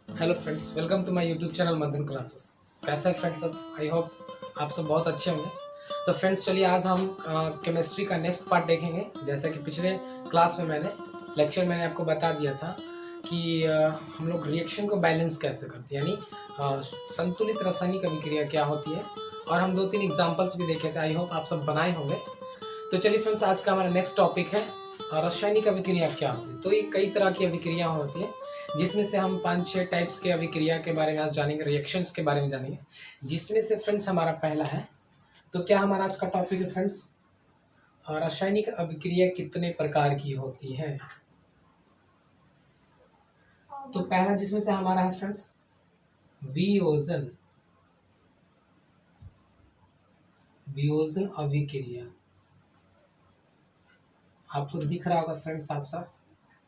Hello friends, welcome to my YouTube channel Madan classes. कैसे हैं friends सब? आई होप आप सब बहुत अच्छे होंगे। तो फ्रेंड्स चलिए आज हम केमिस्ट्री का नेक्स्ट पार्ट देखेंगे। जैसा कि पिछले क्लास में मैंने आपको बता दिया था कि हम लोग रिएक्शन को बैलेंस कैसे करते हैं, यानी संतुलित रासायनिक अभिक्रिया क्या होती है, और हम 2-3 एग्जाम्पल्स भी देखे थे। आई होप आप सब बनाए होंगे। तो चलिए फ्रेंड्स, आज का हमारा नेक्स्ट टॉपिक है रासायनिक अभिक्रिया क्या होती है। तो ये कई तरह की अभिक्रिया होती है, जिसमें से हम 5-6 टाइप्स के अभिक्रिया के बारे में आज जानेंगे, रिएक्शंस के बारे में जानेंगे। जिसमें से फ्रेंड्स हमारा पहला है, तो क्या हमारा आज का टॉपिक है फ्रेंड्स, रासायनिक अभिक्रिया कितने प्रकार की होती है। तो पहला जिसमें से हमारा है फ्रेंड्स वियोजन। वियोजन अभिक्रिया आपको दिख रहा होगा फ्रेंड्स, आप सब।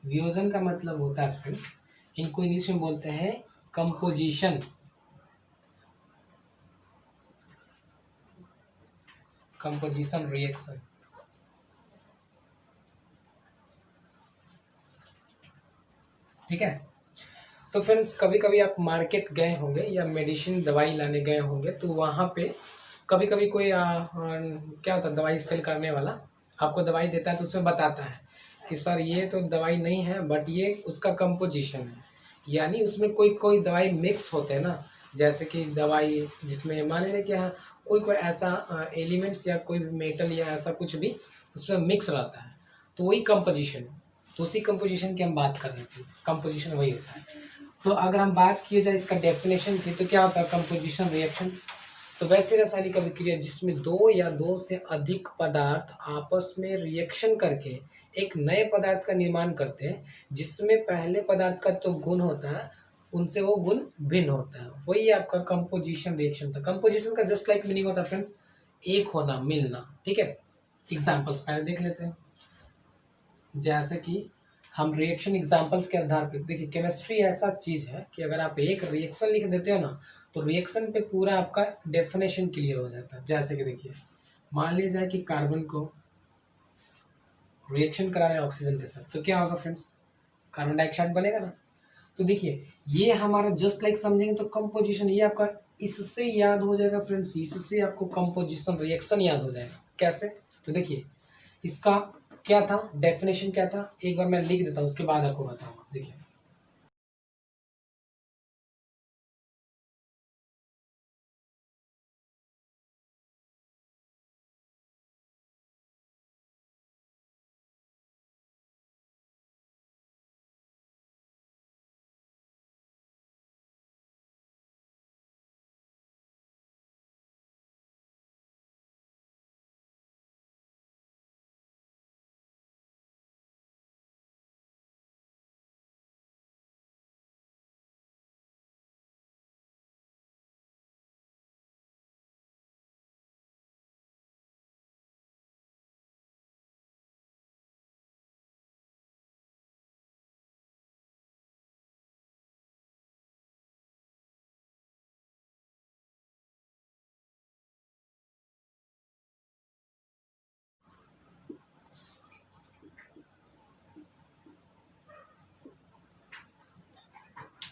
वियोजन का मतलब होता है फ्रेंड्स, इनको इंग्लिश में बोलते हैं कंपोजिशन। कंपोजिशन रिएक्शन, ठीक है। तो फ्रेंड्स कभी कभी आप मार्केट गए होंगे या मेडिसिन दवाई लाने गए होंगे, तो वहाँ पे कभी कभी कोई क्या होता है, दवाई सेल करने वाला आपको दवाई देता है, तो उसमें बताता है कि सर ये तो दवाई नहीं है, बट ये उसका कंपोजिशन है। यानी उसमें कोई कोई दवाई मिक्स होते हैं ना, जैसे कि दवाई जिसमें मान लीजिए कि कोई कोई ऐसा एलिमेंट्स या कोई मेटल या ऐसा कुछ भी उसमें मिक्स रहता है, तो वही कंपोजिशन है। तो उसी कंपोजिशन की हम बात कर रहे थे, कंपोजिशन वही होता है। तो अगर हम बात किए जाए इसका डेफिनेशन की, तो क्या होता है कंपोजिशन रिएक्शन। तो वैसी रासायनिक अभिक्रिया जिसमें दो या दो से अधिक पदार्थ आपस में रिएक्शन करके एक नए पदार्थ का निर्माण करते हैं, जिसमें पहले पदार्थ का जो गुण होता है उनसे वो गुण भिन्न होता है, वही आपका कंपोजिशन रिएक्शन था। कंपोजिशन का जस्ट लाइक मीनिंग होता है फ्रेंड्स, एक होना, मिलना, ठीक है। एग्जाम्पल्स पहले देख लेते हैं। जैसे कि हम रिएक्शन एग्जांपल्स के आधार पर देखिए, केमिस्ट्री ऐसा चीज़ है कि अगर आप एक रिएक्शन लिख देते हो ना, तो रिएक्शन पे पूरा आपका डेफिनेशन क्लियर हो जाता है। जैसे कि देखिए, मान लीजिए जाए कि कार्बन को रिएक्शन करा रहे हैं ऑक्सीजन के साथ, तो क्या होगा फ्रेंड्स, कार्बन डाइऑक्साइड बनेगा ना। तो देखिए ये हमारा जस्ट लाइक समझेंगे तो कंपोजिशन, ये आपका इससे याद हो जाएगा फ्रेंड्स, इससे आपको कंपोजिशन रिएक्शन याद हो जाएगा। कैसे? तो देखिए इसका क्या था, डेफिनेशन क्या था, एक बार मैं लिख देता हूँ, उसके बाद आपको बताऊंगा। देखिए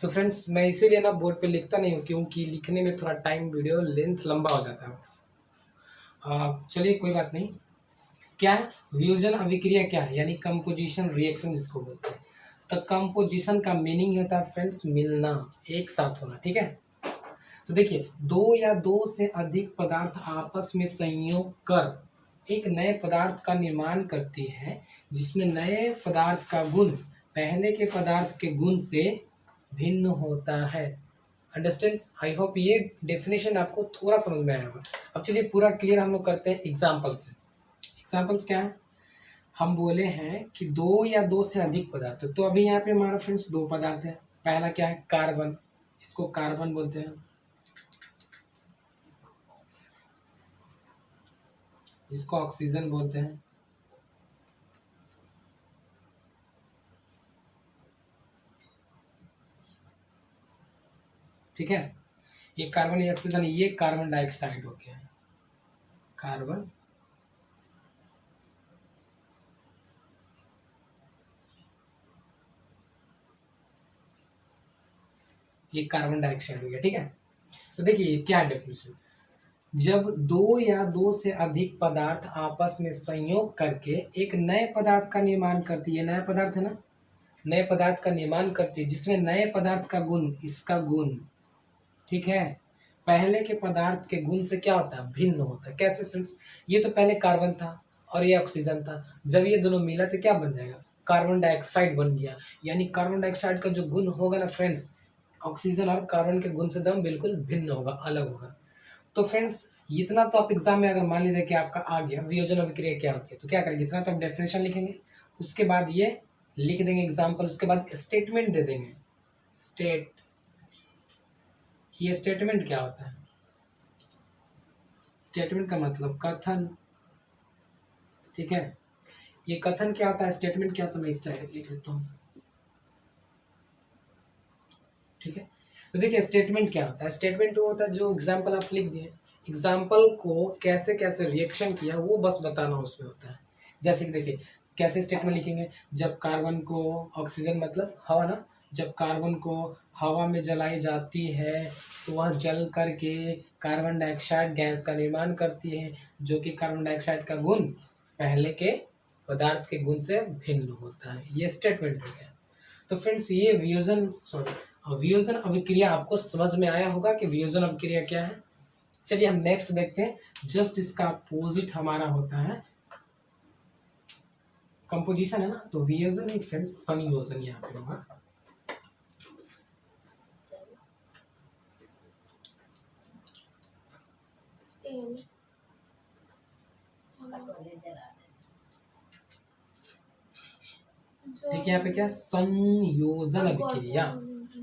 तो फ्रेंड्स मैं इसीलिए ना बोर्ड पे लिखता नहीं हूँ, क्योंकि लिखने में थोड़ा टाइम, वीडियो लेंथ लंबा हो जाता है। चलिए कोई बात नहीं। क्या है वियोजन अभिक्रिया, क्या है यानी कंपोजिशन रिएक्शन जिसको बोलते हैं। तो कंपोजिशन का मीनिंग होता है फ्रेंड्स मिलना, एक साथ होना, ठीक है। तो देखिए दो या दो से अधिक पदार्थ आपस में संयोग कर एक नए पदार्थ का निर्माण करती है, जिसमें नए पदार्थ का गुण पहले के पदार्थ के गुण से भिन्न होता है। अंडरस्टैंड? आई होप ये डेफिनेशन आपको थोड़ा समझ में आया होगा। अब चलिए पूरा क्लियर हम लोग करते हैं एग्जाम्पल से। एग्जाम्पल्स क्या है, हम बोले हैं कि दो या दो से अधिक पदार्थ, तो अभी यहाँ पे हमारा फ्रेंड्स दो पदार्थ है। पहला क्या है, कार्बन, इसको कार्बन बोलते हैं, इसको ऑक्सीजन बोलते हैं, ठीक है। ये कार्बन, ये ऑक्सीजन, ये कार्बन डाइऑक्साइड हो गया, कार्बन ये कार्बन डाइऑक्साइड हो गया, ठीक है। तो देखिए क्या डेफिनेशन, जब दो या दो से अधिक पदार्थ आपस में संयोग करके एक नए पदार्थ का निर्माण करती है, नया पदार्थ है ना, नए पदार्थ का निर्माण करती है जिसमें नए पदार्थ का गुण, इसका गुण, ठीक है, पहले के पदार्थ के गुण से क्या होता है, भिन्न होता है। कैसे फ्रेंड्स, ये तो पहले कार्बन था और ये ऑक्सीजन था, जब ये दोनों मिला तो क्या बन जाएगा, कार्बन डाइऑक्साइड बन गया। यानी कार्बन डाइऑक्साइड का जो गुण होगा ना फ्रेंड्स, ऑक्सीजन और कार्बन के गुण से दम बिल्कुल भिन्न होगा, अलग होगा। तो फ्रेंड्स इतना तो आप एग्जाम में अगर मान लीजिए कि आपका आ गया वियोजन अभिक्रिया क्या होती है, तो क्या करेंगे, इतना तो आप डेफिनेशन लिखेंगे, उसके बाद ये लिख देंगे एग्जाम्पल, उसके बाद स्टेटमेंट दे देंगे। ये स्टेटमेंट क्या होता है, स्टेटमेंट का मतलब कथन, ठीक है। ये कथन क्या होता है, स्टेटमेंट क्या होता है, मैं इससे लिख लेता हूँ, ठीक है। तो देखिए स्टेटमेंट क्या होता है, स्टेटमेंट वो होता है जो एग्जाम्पल आप लिख दिए, एग्जाम्पल को कैसे कैसे रिएक्शन किया वो बस बताना उसमें होता है। जैसे कि देखिए कैसे स्टेटमेंट लिखेंगे, जब कार्बन को, ऑक्सीजन मतलब हवा ना, जब कार्बन को हवा में जलाई जाती है तो वह जल करके कार्बन डाइऑक्साइड गैस का निर्माण करती है, जो कि कार्बन डाइऑक्साइड का गुण पहले के पदार्थ के गुण से भिन्न होता है। ये स्टेटमेंट हो गया। तो फ्रेंड्स ये वियोजन अभिक्रिया आपको समझ में आया होगा कि वियोजन अभिक्रिया क्या है। चलिए हम नेक्स्ट देखते हैं, जस्ट इसका अपोजिट हमारा होता है कंपोजिशन, है ना, तो वियोजन ही फ्रेंड्स संयोजन यहाँ पे होगा। ठीक है, यहाँ पे क्या, संयोजन अभिक्रिया।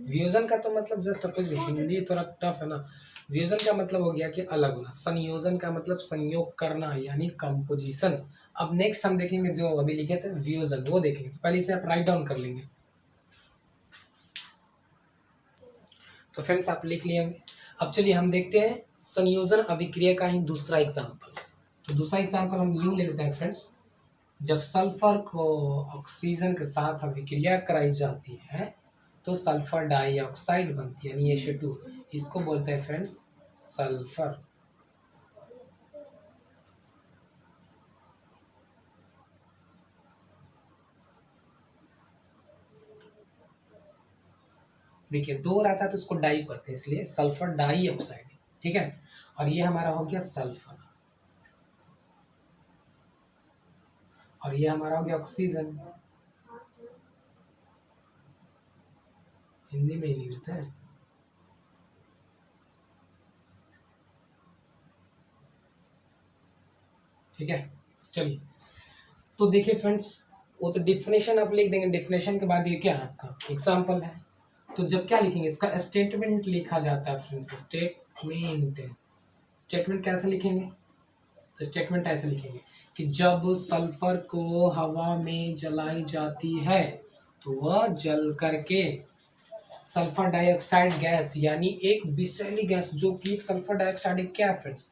वियोजन का तो मतलब जस्ट अपोजिट, हिंदी थोड़ा टफ है ना। वियोजन का मतलब हो गया कि अलग होना, संयोजन का मतलब संयोग करना यानी कंपोजिशन। अब नेक्स्ट हम देखेंगे जो अभी लिखे थे वियोजन, वो देखेंगे, तो पहले इसे आप राइट डाउन कर लेंगे। तो फ्रेंड्स आप लिख लिए होंगे। अब चलिए हम देखते हैं संयोजन अभिक्रिया का ही दूसरा एग्जाम्पल। तो दूसरा एग्जाम्पल हम यूं ले लेते हैं फ्रेंड्स, जब सल्फर को ऑक्सीजन के साथ अभिक्रिया कराई जाती है तो सल्फर डाइऑक्साइड बनती है यानी H2, इसको बोलते हैं फ्रेंड्स सल्फर। देखिए दो रहता है तो उसको डाई करते हैं, इसलिए सल्फर डाइऑक्साइड, ठीक है। और ये हमारा हो गया सल्फर, और ये हमारा हो गया ऑक्सीजन। हिंदी में ही नहीं होता है, ठीक है। चलिए तो देखिए फ्रेंड्स, वो तो डिफिनेशन आप लिख देंगे, डिफिनेशन के बाद ये क्या है आपका एग्जाम्पल है। तो जब क्या लिखेंगे, इसका स्टेटमेंट लिखा जाता है फ्रेंड्स, स्टेटमेंट। स्टेटमेंट कैसे लिखेंगे, तो स्टेटमेंट ऐसे लिखेंगे कि जब सल्फर को हवा में जलाई जाती है तो वह जल करके सल्फर डाइऑक्साइड गैस यानी एक विषैली गैस, जो कि सल्फर डाइऑक्साइड एक क्या है फ्रेंड्स,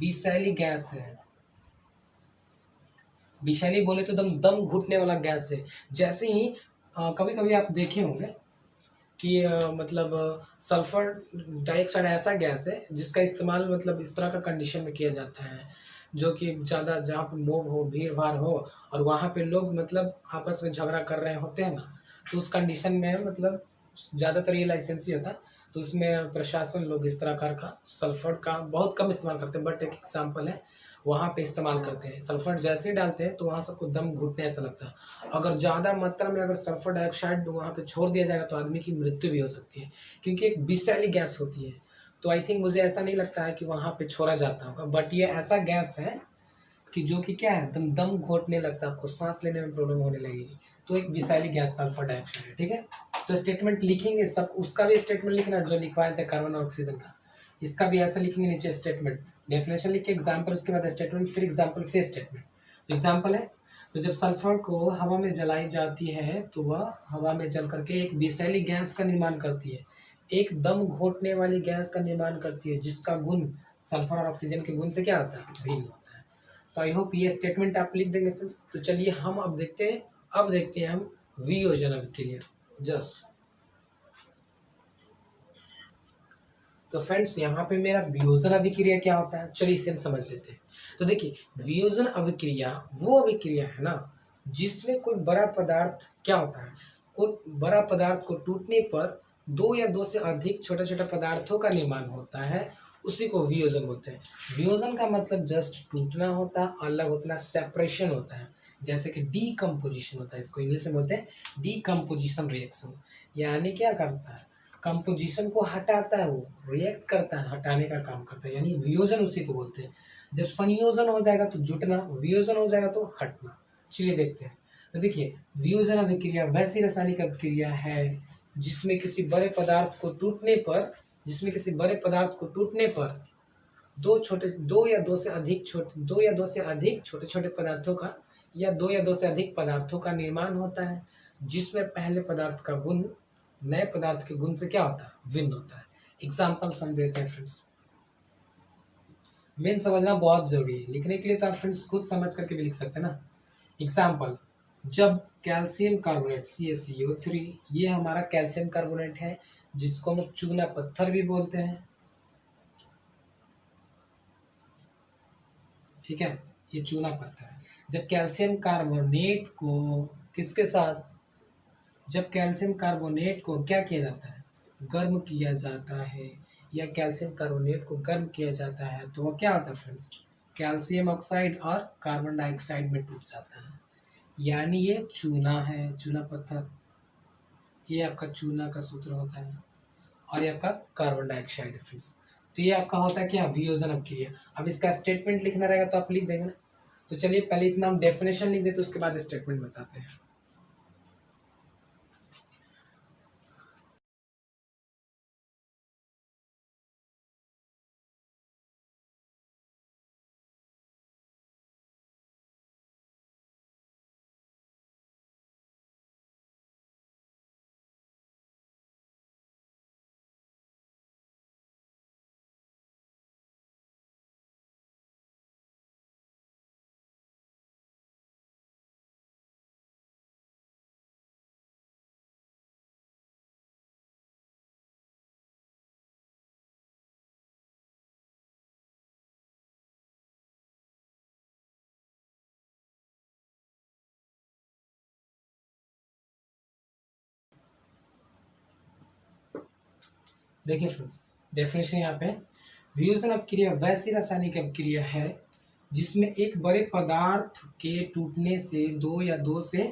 विषैली गैस है। विषैली बोले तो दम दम घुटने वाला गैस है। जैसे ही कभी कभी आप देखे होंगे कि मतलब सल्फर डाइऑक्साइड ऐसा गैस है जिसका इस्तेमाल मतलब इस तरह का कंडीशन में किया जाता है, जो कि ज़्यादा जहाँ पर मोब हो, भीड़ भाड़ हो, और वहाँ पे लोग मतलब आपस में झगड़ा कर रहे होते हैं ना, तो उस कंडीशन में मतलब ज़्यादातर ये लाइसेंस ही होता है, तो उसमें प्रशासन लोग इस तरह का सल्फर का बहुत कम इस्तेमाल करते हैं, बट एक एग्जाम्पल है वहाँ पे इस्तेमाल करते हैं। सल्फर जैसे ही डालते हैं तो वहाँ सबको दम घुटने ऐसा लगता है। अगर ज़्यादा मात्रा में अगर सल्फर डाइऑक्साइड वहाँ पे छोड़ दिया जाएगा तो आदमी की मृत्यु भी हो सकती है, क्योंकि एक विषैली गैस होती है। तो आई थिंक मुझे ऐसा नहीं लगता है कि वहाँ पे छोड़ा जाता होगा, बट ये ऐसा गैस है कि जो कि क्या है, दम दम घोटने लगता है, आपको सांस लेने में प्रॉब्लम होने लगेगी। तो एक विषैली गैस सल्फर डाइऑक्साइड है, ठीक है। तो स्टेटमेंट लिखेंगे सब, उसका भी स्टेटमेंट लिखना जो लिखवाए थे कार्बन और ऑक्सीजन का, इसका भी ऐसा लिखेंगे नीचे स्टेटमेंट, डेफिनेशन लिख के एग्जाम्पल, उसके बाद स्टेटमेंट, फिर एग्जाम्पल, फिर स्टेटमेंट। तो एग्जाम्पल है, तो जब सल्फर को हवा में जलाई जाती है तो वह हवा में जल करके एक विषैली गैस का निर्माण करती है, एक दम घोटने वाली गैस का निर्माण करती है, जिसका गुण सल्फर और ऑक्सीजन के गुण से क्या होता है, भिन्न होता है। तो आई होप ये स्टेटमेंट आप लिख देंगे फ्रेंड्स। तो चलिए हम अब देखते हैं हम वियोजन अभिक्रिया। जस्ट तो फ्रेंड्स यहाँ पे मेरा वियोजन अभिक्रिया क्या होता है, चलिए इसे हम समझ लेते हैं। तो देखिए वियोजन अभिक्रिया वो अभिक्रिया है ना जिसमें कोई बड़ा पदार्थ क्या होता है, कोई बड़ा पदार्थ को टूटने पर दो या दो से अधिक छोटे छोटे पदार्थों का निर्माण होता है, उसी को वियोजन बोलते हैं। वियोजन का मतलब जस्ट टूटना होता है, अलग होता है, सेपरेशन होता है, जैसे कि डीकम्पोजिशन होता है, इसको इंग्लिश में बोलते हैं डीकम्पोजिशन रिएक्शन। यानी क्या करता है, कंपोजिशन को हटाता है, वो रिएक्ट करता है, हटाने का काम करता है, यानी वियोजन उसी को बोलते हैं। जब संयोजन हो जाएगा तो जुटना, वियोजन हो जाएगा तो हटना। चलिए देखते हैं। तो देखिए वियोजन अभिक्रिया वैसी रासायनिक अभिक्रिया है जिसमें किसी बड़े पदार्थ को टूटने पर दो या दो से अधिक छोटे छोटे पदार्थों का या दो या दो से अधिक पदार्थों का निर्माण होता है, जिसमें पहले पदार्थ का गुण नए पदार्थ के गुण से क्या होता है, भिन्न होता है। एग्जाम्पल हम देते हैं फ्रेंड्स, मेन समझना बहुत जरूरी है, लिखने के लिए तो आप फ्रेंड्स खुद समझ करके भी लिख सकते हैं ना। एग्जाम्पल, जब कैल्शियम कार्बोनेट CaCO3, ये हमारा कैल्शियम कार्बोनेट है जिसको हम लोग चूना पत्थर भी बोलते हैं, ठीक है, ये चूना पत्थर है। जब कैल्शियम कार्बोनेट को किसके साथ, जब कैल्शियम कार्बोनेट को क्या किया जाता है, गर्म किया जाता है, या कैल्शियम कार्बोनेट को गर्म किया जाता है तो वो क्या होता है फ्रेंड्स, कैल्शियम ऑक्साइड और कार्बन डाइऑक्साइड में टूट जाता है। यानी ये चूना है, चूना पत्थर, ये आपका चूना का सूत्र होता है, और ये आपका कार्बन डाइऑक्साइड है फ्रेंड्स। तो ये आपका होता है क्या, वियोजन अभिक्रिया। अब इसका स्टेटमेंट लिखना रहेगा तो आप लिख देंगे ना। तो चलिए पहले इतना हम डेफिनेशन लिख देते, उसके बाद स्टेटमेंट बताते हैं। देखिए फ्रेंड्स, डेफिनेशन यहाँ पे, वियोजन अपक्रिया वैसी रासायनिक अपक्रिया है जिसमें एक बड़े पदार्थ के टूटने से दो या दो से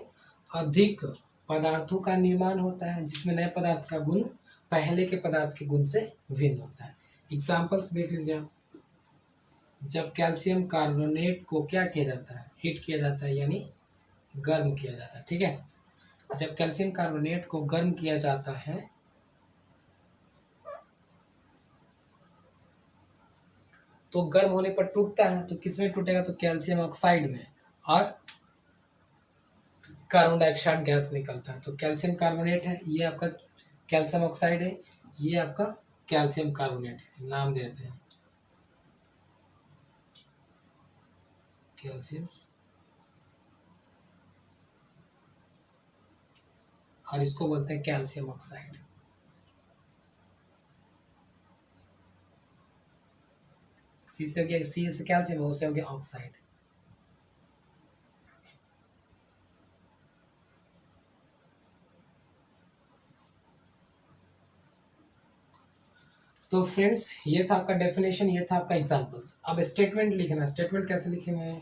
अधिक पदार्थों का निर्माण होता है, जिसमें नए पदार्थ का गुण पहले के पदार्थ के गुण से भिन्न होता है। एग्जाम्पल्स देख लीजिए आप। जब कैल्शियम कार्बोनेट को क्या किया जाता है, हीट किया जाता है, यानी गर्म किया जाता है, ठीक है। जब कैल्शियम कार्बोनेट को गर्म किया जाता है तो गर्म होने पर टूटता है, तो किस में टूटेगा, तो कैल्शियम ऑक्साइड में, और कार्बन डाइऑक्साइड गैस निकलता है। तो कैल्शियम कार्बोनेट है, ये आपका कैल्शियम ऑक्साइड है, ये आपका कैल्शियम कार्बोनेट है, नाम देते हैं कैल्शियम, और इसको बोलते हैं कैल्शियम ऑक्साइड। सी से हो गया, सी से कैल्शियम, ओ से हो गया ऑक्साइड। तो फ्रेंड्स ये था आपका डेफिनेशन, ये था आपका एग्जांपल्स। अब स्टेटमेंट लिखना, स्टेटमेंट कैसे लिखेंगे,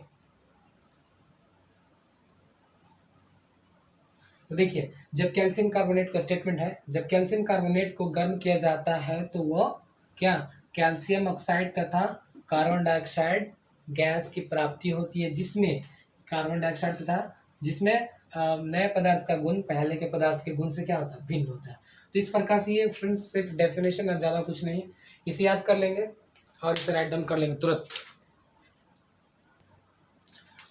तो देखिए जब कैल्शियम कार्बोनेट का स्टेटमेंट है, जब कैल्शियम कार्बोनेट को गर्म किया जाता है तो वह क्या, कैल्शियम ऑक्साइड तथा कार्बन डाइऑक्साइड गैस की प्राप्ति होती है, जिसमें कार्बन डाइऑक्साइड तथा जिसमें नए पदार्थ का गुण पहले के पदार्थ के गुण से क्या होता है, भिन्न होता है। तो इस प्रकार से ये फ्रेंड्स सिर्फ डेफिनेशन और ज़्यादा कुछ नहीं है, इसे याद कर लेंगे और इसे राइट डाउन कर लेंगे तुरंत।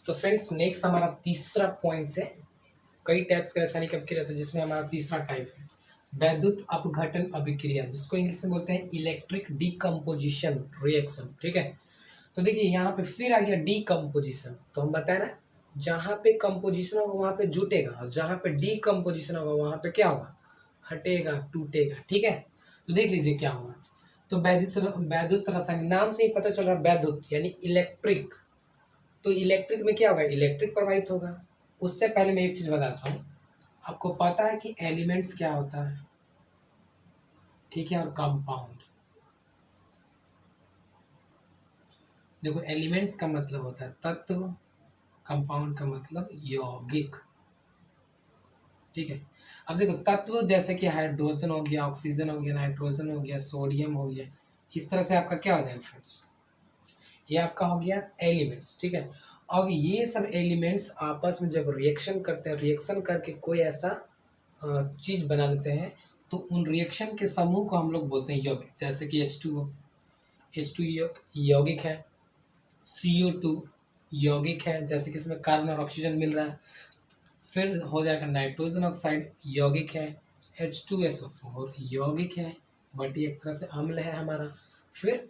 तो फ्रेंड्स नेक्स्ट हमारा तीसरा पॉइंट है, कई टाइप्स के रासायनिक अभिक्रिया था जिसमें हमारा तीसरा टाइप है वैद्युत अपघटन अभिक्रिया, जिसको इंग्लिश में बोलते हैं इलेक्ट्रिक डीकम्पोजिशन रिएक्शन, ठीक है। तो देखिए यहाँ पे फिर आ गया डीकम्पोजिशन, तो हम बताए ना जहाँ पे कंपोजिशन होगा वहाँ पे जुटेगा, और जहाँ पे डीकम्पोजिशन होगा वहाँ पे क्या होगा, हटेगा, टूटेगा, ठीक है। तो देख लीजिए क्या होगा, तो वैद्युत रासायनिक, नाम से ही पता चल रहा है वैद्युत यानी इलेक्ट्रिक। तो इलेक्ट्रिक में क्या होगा, इलेक्ट्रिक प्रवाहित होगा। उससे पहले मैं एक चीज बताता हूँ, आपको पता है कि एलिमेंट्स क्या होता है, ठीक है, और कंपाउंड। देखो एलिमेंट्स का मतलब होता है तत्व, कंपाउंड का मतलब यौगिक, ठीक है। अब देखो तत्व जैसे कि हाइड्रोजन हो गया, ऑक्सीजन हो गया, नाइट्रोजन हो गया, सोडियम हो गया, इस तरह से आपका क्या हो जाएगा फ्रेंड्स, ये आपका हो गया एलिमेंट्स, ठीक है। अब ये सब एलिमेंट्स आपस में जब रिएक्शन करते हैं, रिएक्शन करके कोई ऐसा चीज बना लेते हैं, तो उन रिएक्शन के समूह को हम लोग बोलते हैं यौगिक। जैसे कि H2 यौगिक है, CO2 यौगिक है, जैसे कि इसमें कार्बन और ऑक्सीजन मिल रहा है। फिर हो जाएगा नाइट्रोजन ऑक्साइड यौगिक है, H2SO4 यौगिक है, बट ये एक तरह से अम्ल है हमारा। फिर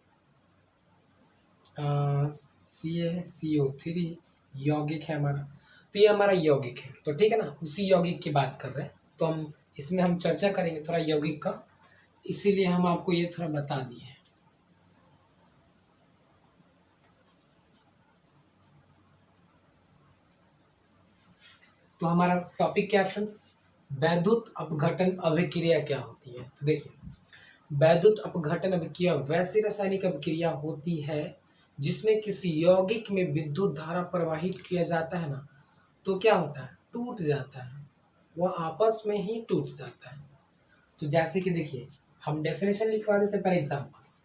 CaCO3 यौगिक है हमारा। तो ये हमारा यौगिक है, तो ठीक है ना, उसी यौगिक की बात कर रहे हैं। तो हम इसमें हम चर्चा करेंगे थोड़ा यौगिक का, इसीलिए हम आपको ये थोड़ा बता दिए हैं। तो हमारा टॉपिक क्या है फ्रेंड्स, वैद्युत अपघटन अभिक्रिया क्या होती है। तो देखिए वैद्युत अपघटन अभिक्रिया वैसी रासायनिक अभिक्रिया होती है जिसमें किसी यौगिक में विद्युत धारा प्रवाहित किया जाता है ना, तो क्या होता है, टूट जाता है, वह आपस में ही टूट जाता है। तो जैसे कि देखिए हम डेफिनेशन लिखवा देते हैं पहले एग्जाम्पल्स।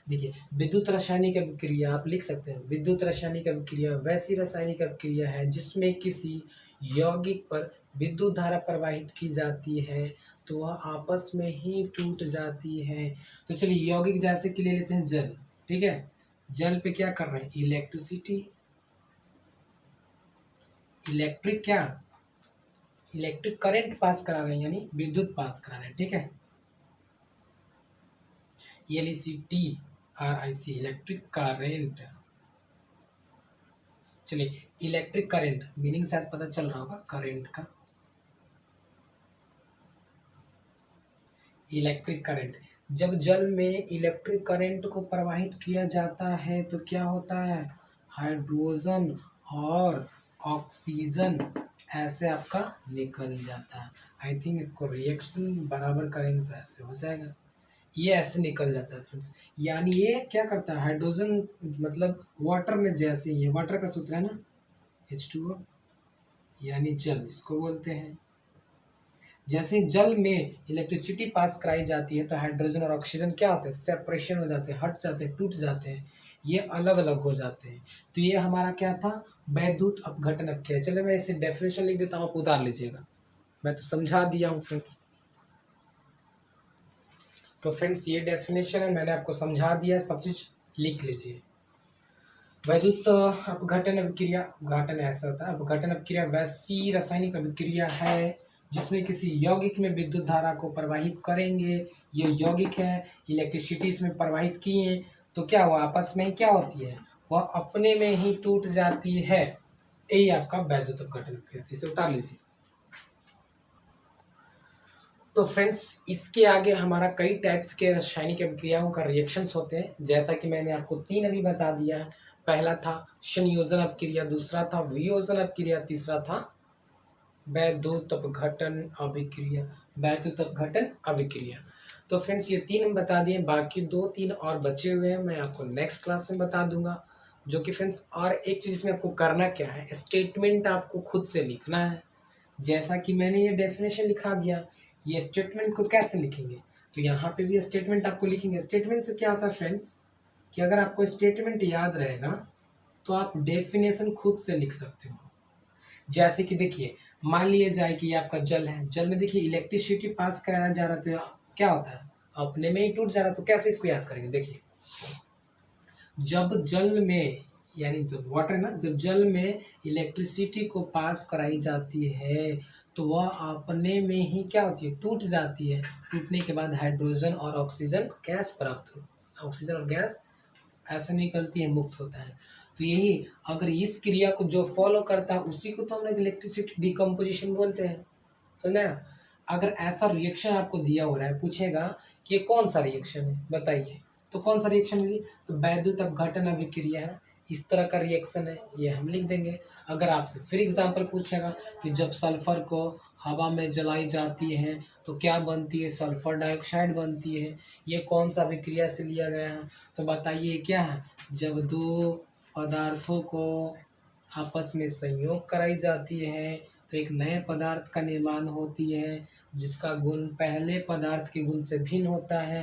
देखिए विद्युत रासायनिक अभिक्रिया आप लिख सकते हैं, विद्युत रासायनिक अभिक्रिया वैसी रासायनिक अभिक्रिया है जिसमें किसी यौगिक पर विद्युत धारा प्रवाहित की जाती है तो वह आपस में ही टूट जाती है। तो चलिए यौगिक जैसे कि ले लेते हैं जल, ठीक है, जल पे क्या कर रहे हैं, इलेक्ट्रिसिटी, इलेक्ट्रिक करंट पास करा रहे हैं, यानी विद्युत पास करा रहे हैं, ठीक है। ELECTRIC electric current. चलिए इलेक्ट्रिक करंट मीनिंग शायद पता चल रहा होगा करंट का, इलेक्ट्रिक करंट। जब जल में इलेक्ट्रिक करंट को प्रवाहित किया जाता है तो क्या होता है, हाइड्रोजन और ऑक्सीजन ऐसे आपका निकल जाता है। आई थिंक इसको रिएक्शन बराबर करेंगे तो ऐसे हो जाएगा, ये ऐसे निकल जाता है फ्रेंड्स। यानी ये क्या करता है, हाइड्रोजन मतलब वाटर में, जैसे ये वाटर का सूत्र है ना H2O, यानी जल इसको बोलते हैं। जैसे जल में इलेक्ट्रिसिटी पास कराई जाती है तो हाइड्रोजन और ऑक्सीजन क्या होते हैं, सेपरेशन हो जाते हैं, हट जाते हैं, टूट जाते हैं, ये अलग अलग हो जाते हैं। तो ये हमारा क्या था, वैद्युत अपघटन अभिक्रिया। चलिए मैं इसे डेफिनेशन लिख देता हूँ, आप उतार लीजिएगा, मैं तो समझा दिया हूँ फ्रेंड्स। तो फ्रेंड्स ये डेफिनेशन है, मैंने आपको समझा दिया, सब चीज लिख लीजिए। वैद्युत अपघटन अभिक्रिया, अपघटन ऐसा होता है, अपघटन अभिक्रिया वैसी रासायनिक अभिक्रिया है जिसमें किसी यौगिक में विद्युत धारा को प्रवाहित करेंगे, ये यौगिक है, इलेक्ट्रिसिटी इसमें प्रवाहित किए तो क्या हुआ, आपस में ही क्या होती है, वह अपने में ही टूट जाती है। यही आपका वैद्युत अपघटन अभिक्रिया, इसे उतार लीजिए। तो फ्रेंड्स इसके आगे हमारा कई टाइप्स के रासायनिक अभिक्रियाओं का रिएक्शंस होते हैं, जैसा कि मैंने आपको 3 अभी बता दिया है। पहला था संयोजन अपक्रिया, दूसरा था वियोजन अपक्रिया, तीसरा था वैद्युत अपघटन अभिक्रिया, वैद्युत अपघटन अभिक्रिया। तो फ्रेंड्स ये 3 बता दिए, बाकी 2-3 और बचे हुए हैं, मैं आपको नेक्स्ट क्लास में बता दूंगा। जो कि फ्रेंड्स और एक चीज़ इसमें आपको करना क्या है, स्टेटमेंट आपको खुद से लिखना है। जैसा कि मैंने ये डेफिनेशन लिखा दिया, ये स्टेटमेंट को कैसे लिखेंगे, तो यहाँ पे भी स्टेटमेंट आपको लिखेंगे। स्टेटमेंट से क्या होता है फ्रेंड्स, कि अगर आपको स्टेटमेंट याद रहेगा तो आप डेफिनेशन खुद से लिख सकते हो। जैसे कि देखिए मान लिया जाए कि ये आपका जल है, जल में देखिए इलेक्ट्रिसिटी पास कराया जा रहा है तो क्या होता है, अपने में ही टूट जा रहा है। तो कैसे इसको याद करेंगे, देखिए जब जल में, यानी जो वाटर है ना, जब जल में इलेक्ट्रिसिटी को पास कराई जाती है तो वह अपने में ही क्या होती है, टूट जाती है। टूटने के बाद हाइड्रोजन और ऑक्सीजन गैस प्राप्त हो, ऑक्सीजन और गैस ऐसे निकलती है, मुक्त होता है। तो यही अगर इस क्रिया को जो फॉलो करता है उसी को तो हम लोग इलेक्ट्रिसिटी डिकम्पोजिशन बोलते हैं, समझा। अगर ऐसा रिएक्शन आपको दिया हो रहा है, पूछेगा कि ये कौन सा रिएक्शन है, बताइए। तो कौन सा रिएक्शन है जी? तो वैद्युत अपघटन अभिक्रिया है, इस तरह का रिएक्शन है, ये हम लिख देंगे। अगर आपसे फिर एग्जांपल पूछेगा कि जब सल्फर को हवा में जलाई जाती है तो क्या बनती है? सल्फर डाइऑक्साइड बनती है। ये कौन सा अभिक्रिया से लिया गया है? तो बताइए क्या है? जब दो पदार्थों को आपस में संयोग कराई जाती है तो एक नए पदार्थ का निर्माण होती है, जिसका गुण पहले पदार्थ के गुण से भिन्न होता है।